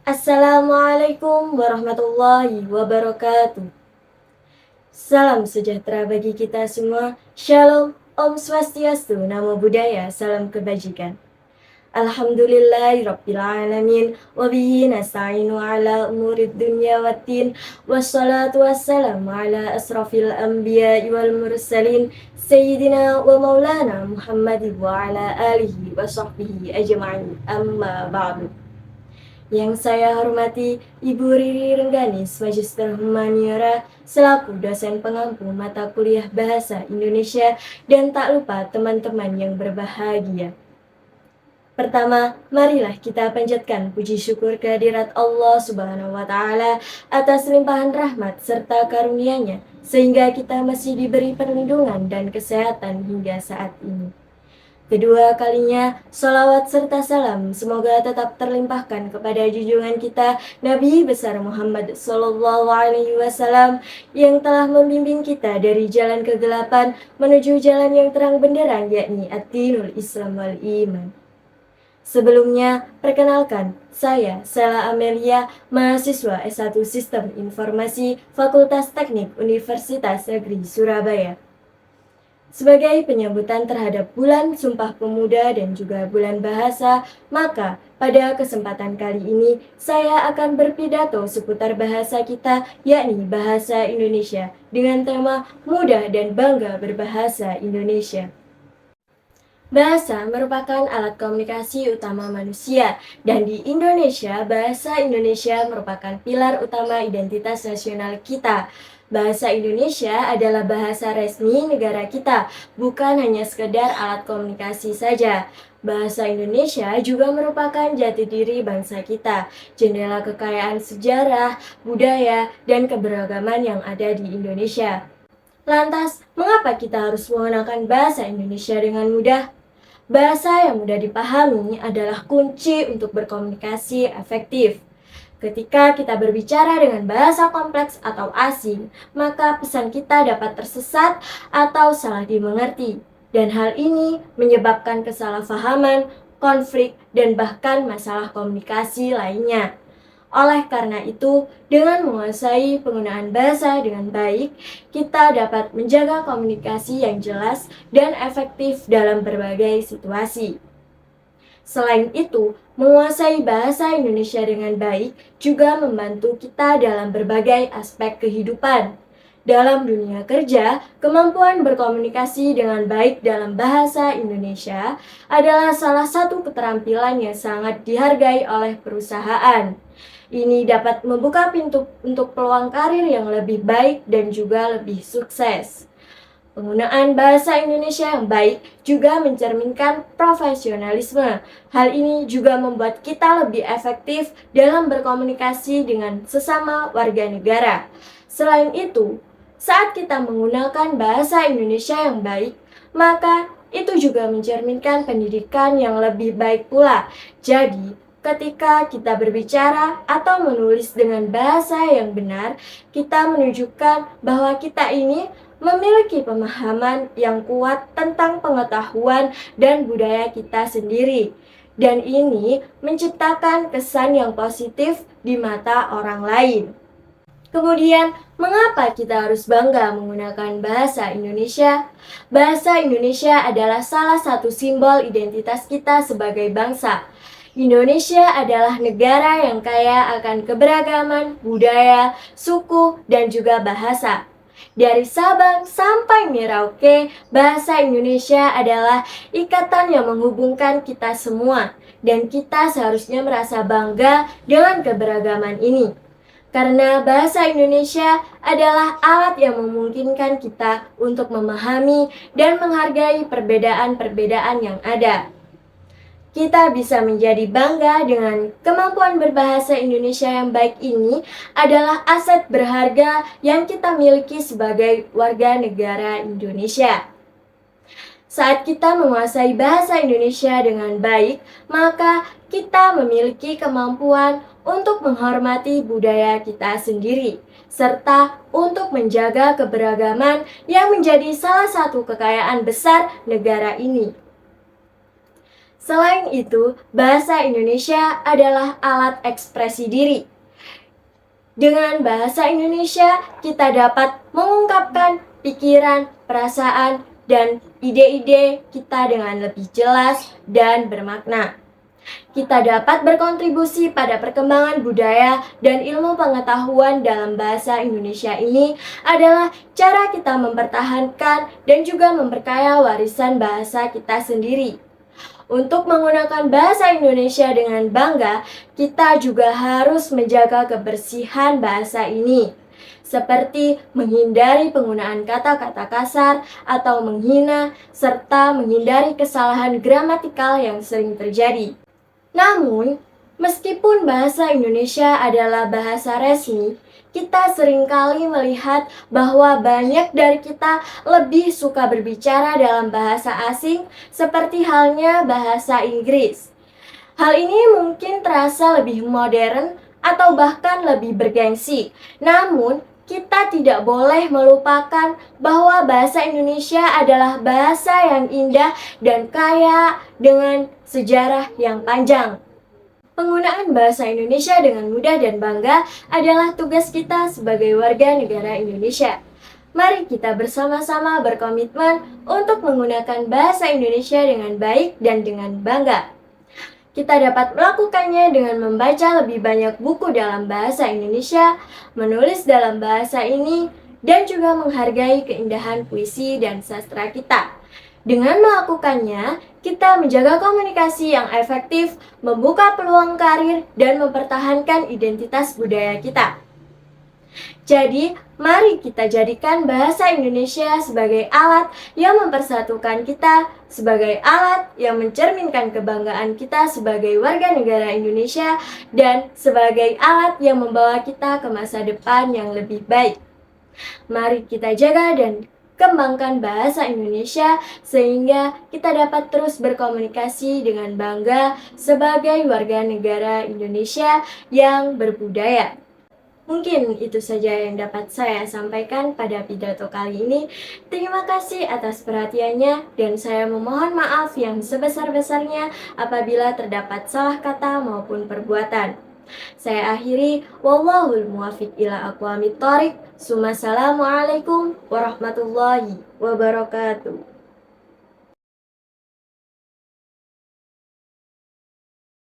Assalamualaikum warahmatullahi wabarakatuh. Salam sejahtera bagi kita semua. Shalom, Om Swastiastu, Namo Buddhaya, salam kebajikan. Alhamdulillahirabbil alamin wa bihi nasta'inu ala umurid dunya waddin wassalatu wassalamu ala asrafil anbiya'i wal mursalin sayyidina wa maulana Muhammadin wa ala alihi wa sahbihi ajma'in, amma ba'du. Yang saya hormati Ibu Riri Rengganis, Magister Humaniora, selaku dosen pengampu mata kuliah Bahasa Indonesia, dan tak lupa teman-teman yang berbahagia. Pertama, marilah kita panjatkan puji syukur kehadirat Allah Subhanahu wa Ta'ala atas limpahan rahmat serta karunia-Nya, sehingga kita masih diberi perlindungan dan kesehatan hingga saat ini. Kedua kalinya, sholawat serta salam semoga tetap terlimpahkan kepada junjungan kita Nabi besar Muhammad Sallallahu Alaihi Wasallam yang telah membimbing kita dari jalan kegelapan menuju jalan yang terang benderang, yakni ad-dinul Islam wal Iman. Sebelumnya, perkenalkan, saya Sela Amelia, mahasiswa S1 Sistem Informasi Fakultas Teknik Universitas Negeri Surabaya. Sebagai penyambutan terhadap bulan Sumpah Pemuda dan juga bulan bahasa, maka pada kesempatan kali ini saya akan berpidato seputar bahasa kita, yakni bahasa Indonesia, dengan tema mudah dan bangga berbahasa Indonesia. Bahasa merupakan alat komunikasi utama manusia, dan di Indonesia, bahasa Indonesia merupakan pilar utama identitas nasional kita. Bahasa Indonesia adalah bahasa resmi negara kita, bukan hanya sekedar alat komunikasi saja. Bahasa Indonesia juga merupakan jati diri bangsa kita, jendela kekayaan sejarah, budaya, dan keberagaman yang ada di Indonesia. Lantas, mengapa kita harus menggunakan bahasa Indonesia dengan mudah? Bahasa yang mudah dipahami adalah kunci untuk berkomunikasi efektif. Ketika kita berbicara dengan bahasa kompleks atau asing, maka pesan kita dapat tersesat atau salah dimengerti. Dan hal ini menyebabkan kesalahpahaman, konflik, dan bahkan masalah komunikasi lainnya. Oleh karena itu, dengan menguasai penggunaan bahasa dengan baik, kita dapat menjaga komunikasi yang jelas dan efektif dalam berbagai situasi. Selain itu, menguasai bahasa Indonesia dengan baik juga membantu kita dalam berbagai aspek kehidupan. Dalam dunia kerja, kemampuan berkomunikasi dengan baik dalam bahasa Indonesia adalah salah satu keterampilan yang sangat dihargai oleh perusahaan. Ini dapat membuka pintu untuk peluang karir yang lebih baik dan juga lebih sukses. Penggunaan bahasa Indonesia yang baik juga mencerminkan profesionalisme. Hal ini juga membuat kita lebih efektif dalam berkomunikasi dengan sesama warga negara. Selain itu, saat kita menggunakan bahasa Indonesia yang baik, maka itu juga mencerminkan pendidikan yang lebih baik pula. Jadi, ketika kita berbicara atau menulis dengan bahasa yang benar, kita menunjukkan bahwa kita ini memiliki pemahaman yang kuat tentang pengetahuan dan budaya kita sendiri. Dan ini menciptakan kesan yang positif di mata orang lain. Kemudian, mengapa kita harus bangga menggunakan bahasa Indonesia? Bahasa Indonesia adalah salah satu simbol identitas kita sebagai bangsa. Indonesia adalah negara yang kaya akan keberagaman, budaya, suku, dan juga bahasa. Dari Sabang sampai Merauke, bahasa Indonesia adalah ikatan yang menghubungkan kita semua, dan kita seharusnya merasa bangga dengan keberagaman ini. Karena bahasa Indonesia adalah alat yang memungkinkan kita untuk memahami dan menghargai perbedaan-perbedaan yang ada. Kita bisa menjadi bangga dengan kemampuan berbahasa Indonesia yang baik ini adalah aset berharga yang kita miliki sebagai warga negara Indonesia. Saat kita menguasai bahasa Indonesia dengan baik, maka kita memiliki kemampuan untuk menghormati budaya kita sendiri, serta untuk menjaga keberagaman yang menjadi salah satu kekayaan besar negara ini. Selain itu, bahasa Indonesia adalah alat ekspresi diri. Dengan bahasa Indonesia, kita dapat mengungkapkan pikiran, perasaan, dan ide-ide kita dengan lebih jelas dan bermakna. Kita dapat berkontribusi pada perkembangan budaya dan ilmu pengetahuan dalam bahasa Indonesia ini adalah cara kita mempertahankan dan juga memperkaya warisan bahasa kita sendiri. Untuk menggunakan bahasa Indonesia dengan bangga, kita juga harus menjaga kebersihan bahasa ini, seperti menghindari penggunaan kata-kata kasar atau menghina, serta menghindari kesalahan gramatikal yang sering terjadi. Namun, meskipun bahasa Indonesia adalah bahasa resmi, kita seringkali melihat bahwa banyak dari kita lebih suka berbicara dalam bahasa asing, seperti halnya bahasa Inggris. Hal ini mungkin terasa lebih modern atau bahkan lebih bergengsi. Namun, kita tidak boleh melupakan bahwa bahasa Indonesia adalah bahasa yang indah dan kaya dengan sejarah yang panjang. Penggunaan bahasa Indonesia dengan mudah dan bangga adalah tugas kita sebagai warga negara Indonesia. Mari kita bersama-sama berkomitmen untuk menggunakan bahasa Indonesia dengan baik dan dengan bangga. Kita dapat melakukannya dengan membaca lebih banyak buku dalam bahasa Indonesia, menulis dalam bahasa ini, dan juga menghargai keindahan puisi dan sastra kita. Dengan melakukannya, kita menjaga komunikasi yang efektif, membuka peluang karir, dan mempertahankan identitas budaya kita. Jadi, mari kita jadikan bahasa Indonesia sebagai alat yang mempersatukan kita, sebagai alat yang mencerminkan kebanggaan kita sebagai warga negara Indonesia, dan sebagai alat yang membawa kita ke masa depan yang lebih baik. Mari kita jaga dan kembangkan bahasa Indonesia sehingga kita dapat terus berkomunikasi dengan bangga sebagai warga negara Indonesia yang berbudaya. Mungkin itu saja yang dapat saya sampaikan pada pidato kali ini. Terima kasih atas perhatiannya dan saya memohon maaf yang sebesar-besarnya apabila terdapat salah kata maupun perbuatan. Saya akhiri, wallahul muwaffiq ila aqwamit thoriq. Assalamualaikum warahmatullahi wabarakatuh.